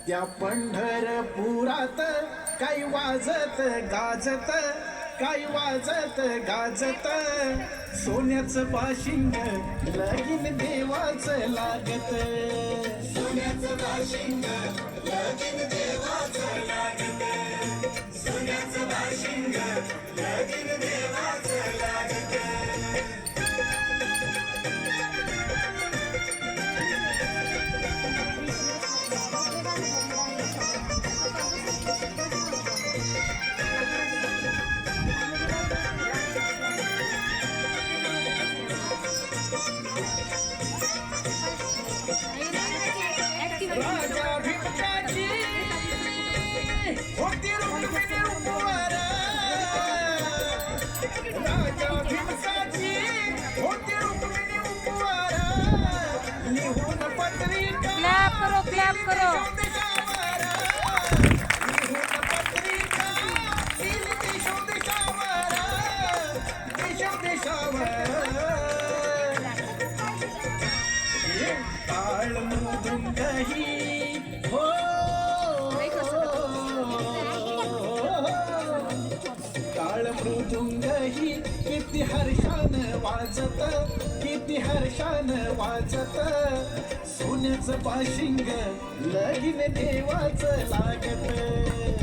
त्या पंढरपुरात काही वाजत गाजत, काही वाजत गाजत, सोन्याचं बाशिंग लगीन देवाचं लागत, सोन्याचं बाशिंग लगीन देवाचं लागत, सोन्याचं बाशिंग लगीन देवाचं लागत. राजा भिमकाची होती रुक्मिणी रूपवर, राजा भिमकाची होती रुक्मिणी रूपवर, लिहून पत्रिका क्लॅप करो देशावर, लिहून पत्रिका दिली देशावर, देशावर. टाळ मृदुंगही हो, टाळ मृदुंगही किती हर्षान वाजत, किती हर्षान वाजत, सोन्याचं बाशिंग लगीन देवाचं लागत.